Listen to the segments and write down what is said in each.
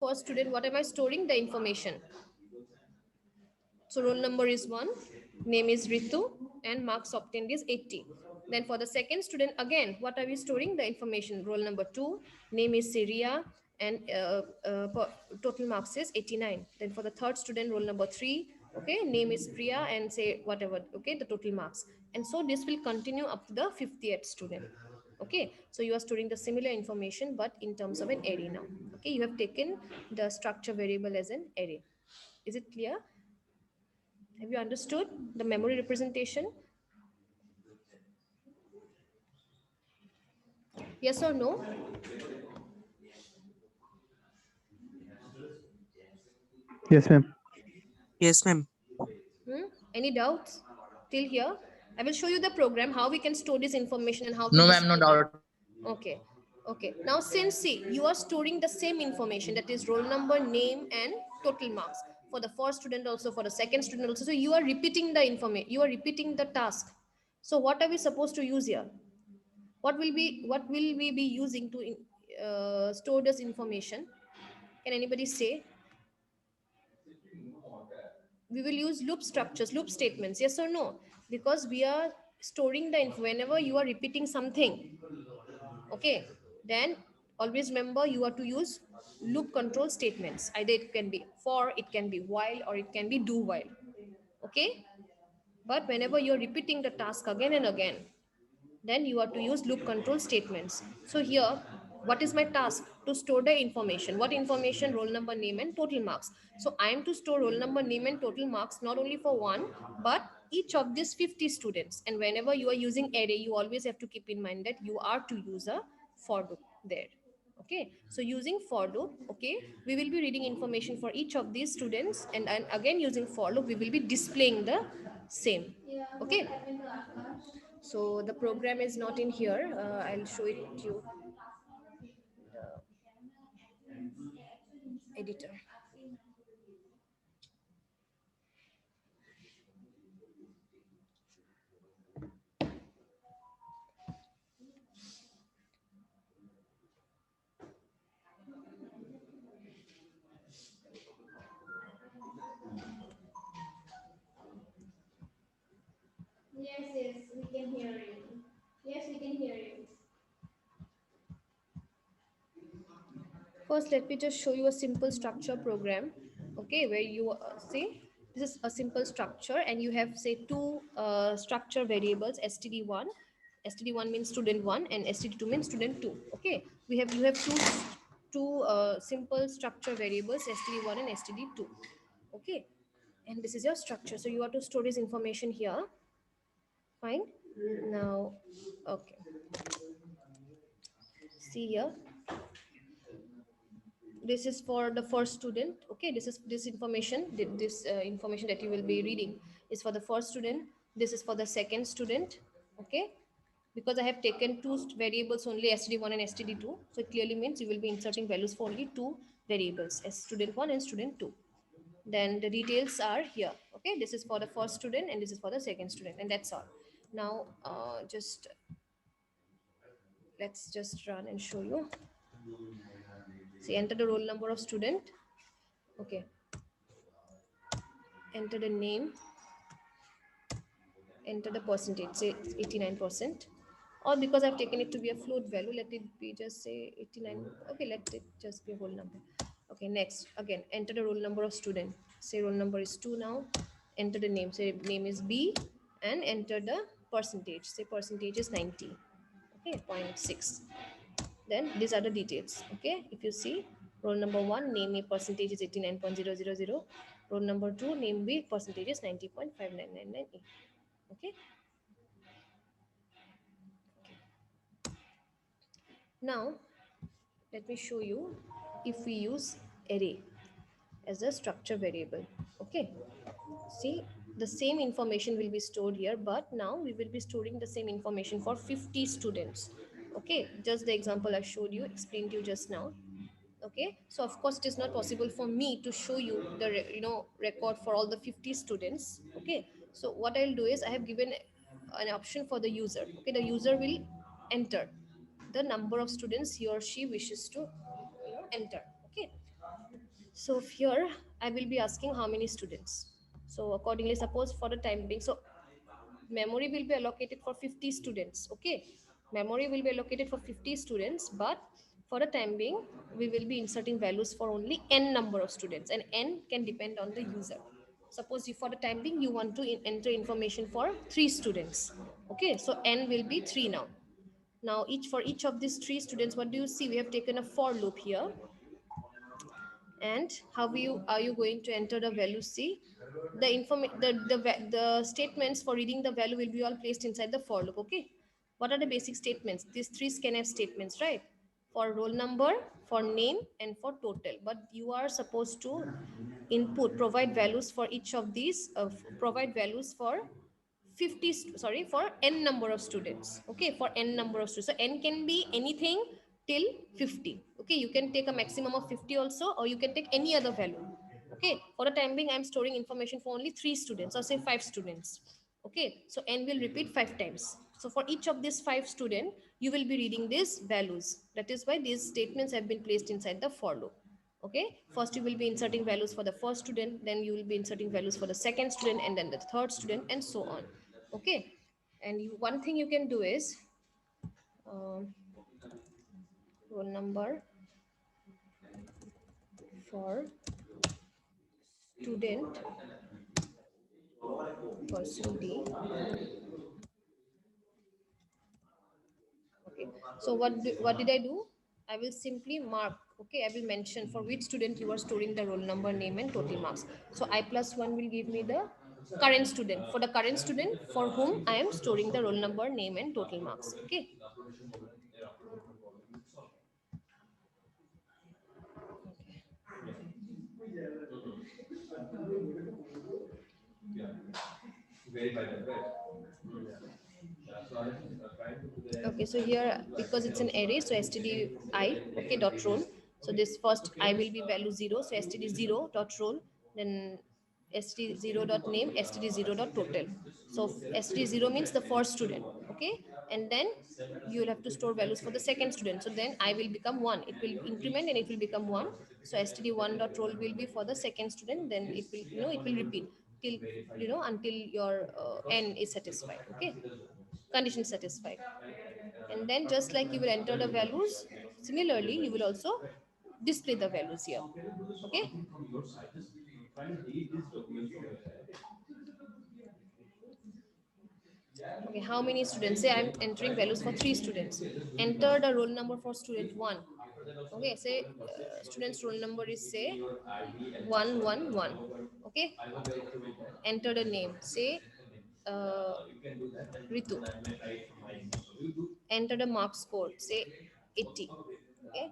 first student, what am I storing? The information. So roll number is 1, name is Ritu, and marks obtained is 80. Then for the second student, again, what are we storing? The information. Roll number 2, name is Syria, and total marks is 89. Then for the third student, roll number 3, okay, name is Priya, and say whatever, okay, the total marks. And so this will continue up to the 50th student. Okay, so you are storing the similar information, but in terms of an array now. Okay, you have taken the structure variable as an array. Is it clear? Have you understood the memory representation? Yes or no? Yes, ma'am. Yes, ma'am. Any doubts till here? I will show you the program, how we can store this information and how No, we'll ma'am, no display them. doubt. Okay. Okay. Now, since see, you are storing the same information, that is roll number, name, and total marks for the first student also, for the second student also. So you are repeating the information. You are repeating the task. So what are we supposed to use here? What will we be using to store this information? Can anybody say? We will use loop structures, loop statements, yes or no? Because we are storing the info whenever you are repeating something. Okay, then always remember you are to use loop control statements. Either it can be for, it can be while, or it can be do while. Okay, but whenever you're repeating the task again and again, then you are to use loop control statements. So here, what is my task? To store the information. What information? Roll number, name, and total marks. So I am to store roll number, name, and total marks not only for one, but each of these 50 students. And whenever you are using array, you always have to keep in mind that you are to use a for loop there. Okay, so using for loop, okay, we will be reading information for each of these students, and again using for loop, we will be displaying the same. Okay, so the program is not in here. I'll show it to you. The editor. Yes, yes, we can hear you. Yes, we can hear you. First, let me just show you a simple structure program. Okay, where you see this is a simple structure, and you have say two structure variables, std1. Std1 means student 1 and std2 means student 2. Okay, you have two simple structure variables, std1 and std2. Okay, and this is your structure. So you have to store this information here. Fine. Now, okay. See here, this is for the first student. Okay, this information, this information that you will be reading is for the first student. This is for the second student. Okay, because I have taken two variables only, std1 and std2, so it clearly means you will be inserting values for only two variables, as student 1 and student 2. Then the details are here. Okay, this is for the first student and this is for the second student, and that's all. Now just let's just run and show you. See, enter the roll number of student. Okay, enter the name, enter the percentage, say 89%, or because I've taken it to be a float value, let it be just say 89. Okay, let it just be a whole number. Okay, next, again, enter the roll number of student. Say roll number is 2 now. Enter the name, say name is B, and enter the percentage. Say percentage is 90. Okay, 0.6. Then these are the details. Okay, if you see, roll number 1, name A, percentage is 89.000. Roll number 2, name B, percentage is 90.5999. Okay, now let me show you if we use array as a structure variable. Okay, see, the same information will be stored here, but now we will be storing the same information for 50 students. Okay, just the example I showed you, explained to you just now. Okay, so of course it is not possible for me to show you the record for all the 50 students. Okay, so what I'll do is I have given an option for the user. Okay, the user will enter the number of students he or she wishes to enter. Okay, So here I will be asking how many students. So accordingly, suppose for the time being, so memory will be allocated for 50 students. Okay, memory will be allocated for 50 students, but for the time being, we will be inserting values for only n number of students, and n can depend on the user. Suppose you, for the time being, you want to enter information for 3 students. Okay, so n will be 3 now. Now each, for each of these 3 students, what do you see? We have taken a for loop here. And how are you going to enter the value? See, the the statements for reading the value will be all placed inside the for loop. Okay, what are the basic statements? These 3 scanf statements, right? For roll number, for name, and for total. But you are supposed to provide values for each of these, provide values for 50 sorry, for n number of students. Okay, for n number of students, so n can be anything till 50. Okay, you can take a maximum of 50 also, or you can take any other value. Okay, for the time being, I'm storing information for only 3 students, or say 5 students. Okay, so n will repeat 5 times. So for each of these 5 students, you will be reading these values. That is why these statements have been placed inside the for loop. Okay, first you will be inserting values for the first student, then you will be inserting values for the second student, and then the third student, and so on. Okay, and one thing you can do is, um, roll number for student person D. Okay, so what did I do? I will simply mark. Okay, I will mention for which student you are storing the roll number, name, and total marks. So I plus 1 will give me the current student, for the current student for whom I am storing the roll number, name, and total marks. Okay. Okay, so here, because it's an array, so std I, okay, dot roll. So this first I will be value 0, so std 0 dot roll, then std 0 dot name, std 0 dot total. So std 0 means the first student. Okay, and then you will have to store values for the second student. So then I will become 1, it will increment and it will become 1. So std 1 dot roll will be for the second student, then it will, it will repeat till, until your n is satisfied. Okay, condition satisfied. And then just like you will enter the values, similarly you will also display the values here. Okay, okay, how many students? Say I'm entering values for 3 students. Enter the roll number for student 1. Okay, say student's roll number is, say, 111. Okay, enter the name, say uh, Ritu. Enter the mark score, say 80. Okay,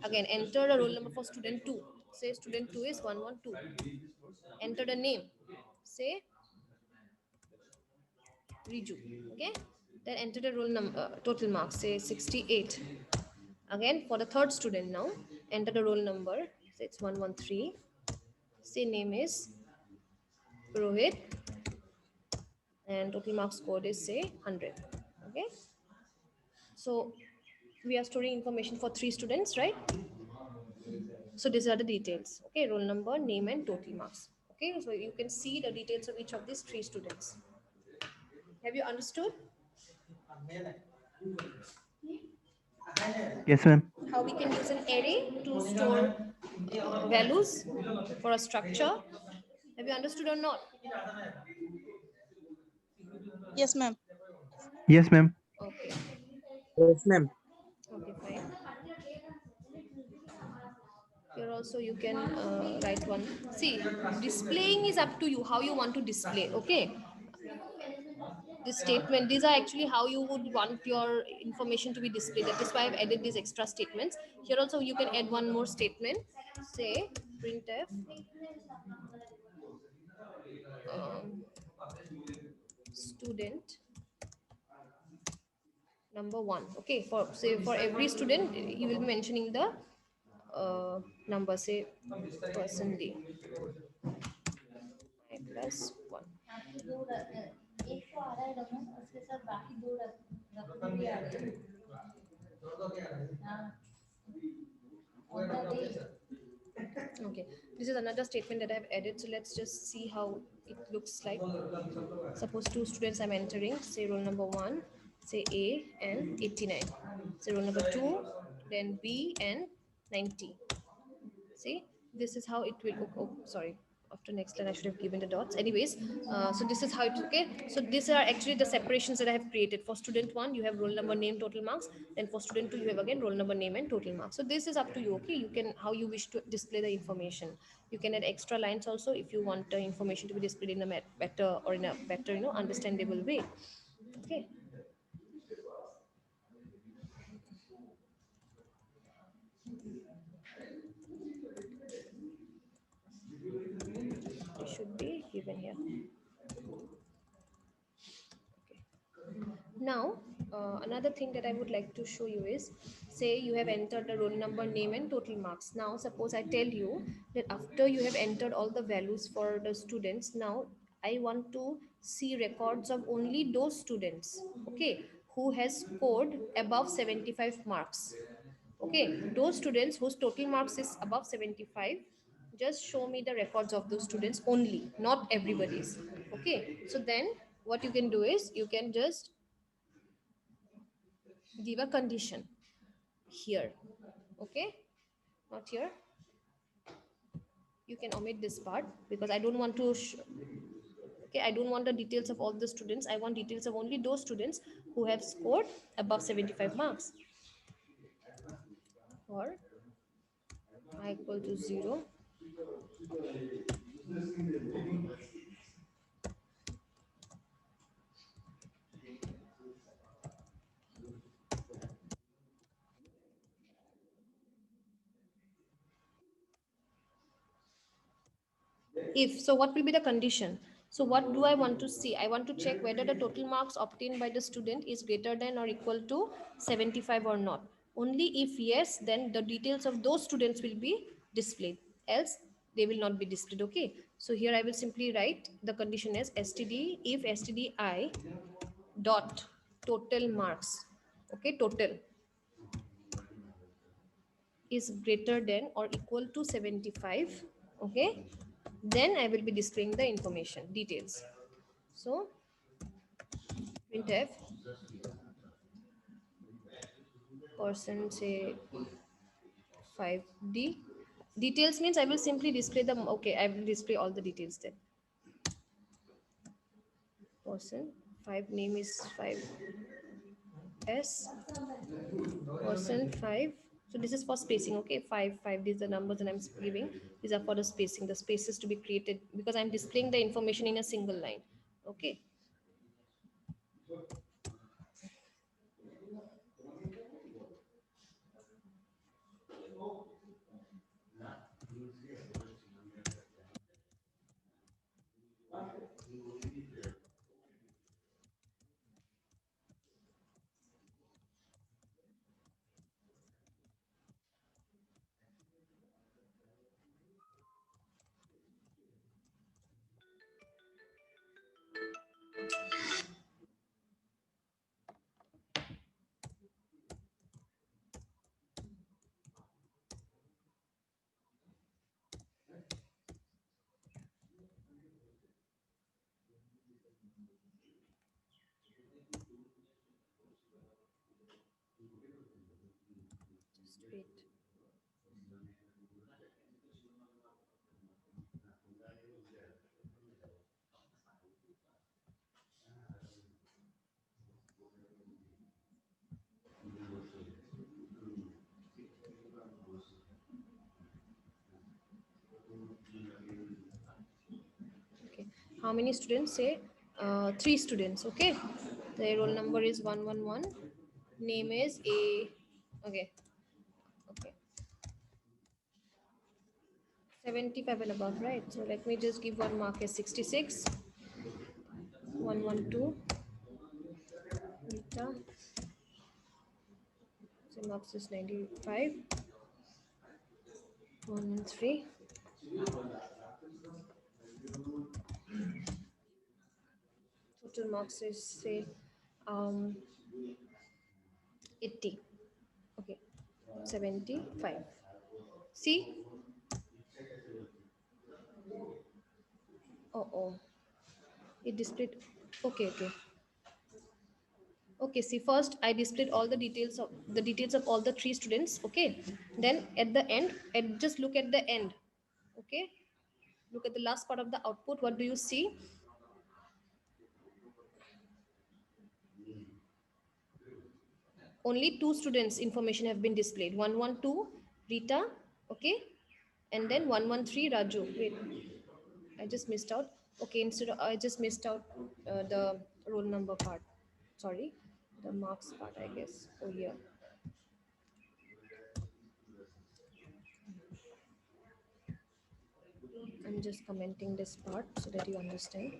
again enter the roll number for student 2. Say student 2 is 112. Enter the name, say Riju. Okay, then enter the roll number, total marks, say 68. Again for the third student, now enter the roll number, say it's 113. Say name is Rohit, and total marks scored is, say, 100. Okay, so we are storing information for 3 students, right? So these are the details. Okay, roll number, name, and total marks. Okay, so you can see the details of each of these 3 students. Have you understood Yes, ma'am. how we can use an array to store values for a structure? Have you understood or not? Yes, ma'am. Yes, ma'am. Okay, Yes, ma'am. okay, fine. Here also you can write one. See, displaying is up to you how you want to display. Okay, this statement, these are actually how you would want your information to be displayed. That is why I've added these extra statements. Here also you can add one more statement. Say printf um, student number 1. Okay, for, say, for every student you will be mentioning the number, say person D I plus 1. Okay, this is another statement that I have added. So let's just see how it looks like. Suppose two students I'm entering, say roll number 1, say A and 89. Say roll number 2, then B and 90. See, this is how it will look. Oh, sorry. After next line, I should have given the dots. Anyways, so this is how it's okay. So these are actually the separations that I have created. For student 1, you have roll number, name, total marks. Then for student 2, you have again roll number, name, and total marks. So this is up to you. Okay, you can how you wish to display the information. You can add extra lines also if you want the information to be displayed in a better or in a better understandable way. Okay. It should be given here. Now, another thing that I would like to show you is, say you have entered the roll number, name, and total marks. Now, suppose I tell you that after you have entered all the values for the students, now I want to see records of only those students, okay, who has scored above 75 marks. Okay, those students whose total marks is above 75, just show me the records of those students only, not everybody's. Okay, so then what you can do is you can just give a condition here. Okay, not here. You can omit this part because I don't want to okay, I don't want the details of all the students. I want details of only those students who have scored above 75 marks. Or I equal to 0. If so, what will be the condition? So what do I want to see? I want to check whether the total marks obtained by the student is greater than or equal to 75 or not. Only if yes, then the details of those students will be displayed, else they will not be displayed. Okay, so here I will simply write the condition as std if stdi dot total marks, okay, total is greater than or equal to 75, okay, then I will be displaying the information details. So printf percent say 5d details means I will simply display them. Okay, I will display all the details then. Person 5 name is 5s person 5. So this is for spacing. Okay, 5 these are the numbers that I'm giving. These are for the spacing, the spaces to be created because I'm displaying the information in a single line. Okay. Just wait. Okay, how many students? Say 3 students. Okay, the roll number is 111, name is a. Okay, okay, 75 and above, right? So let me just give one mark as 66, 112 Nita. So marks is 95, 113. Total marks is say um 80. Okay, 75. See, Oh, it displayed. Okay. Okay, see, first I displayed all the details of all the three students. Okay, then at the end, just look at the end. Okay, look at the last part of the output. What do you see? Only two students information have been displayed. 112 Rita, okay, and then 113 Raju. Wait, I just missed out. Okay, instead of, I just missed out the roll number part. Sorry, the marks part, I guess. Oh, yeah. I'm just commenting this part so that you understand.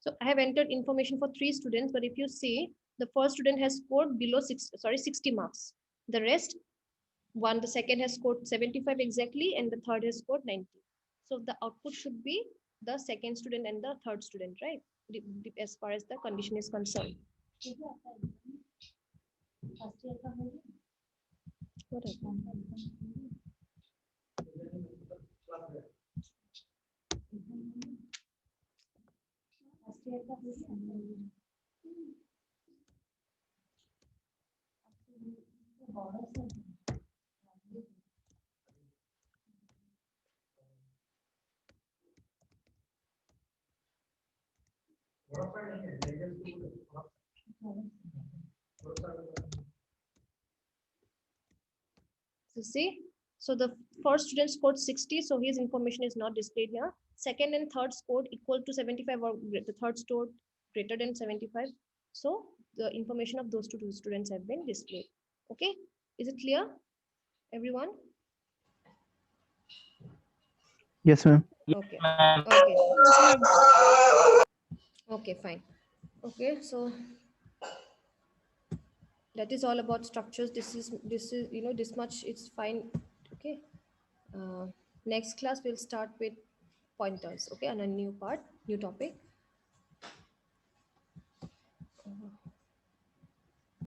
So I have entered information for three students, but if you see, the first student has scored below 60 marks. The rest, the second has scored 75 exactly, and the third has scored 90. So the output should be the second student and the third student, right? As far as the condition is concerned. What happened? So see, so the first student scored 60, so his information is not displayed here. Second and third scored equal to 75, or the third scored greater than 75. So the information of those two students have been displayed. Okay, is it clear, everyone? Yes, ma'am. Okay. Ma'am. Okay. Yes, ma'am. Okay, fine. Okay, so that is all about structures. This is this much. It's fine. Okay. Next class we'll start with pointers. Okay, on a new part, new topic.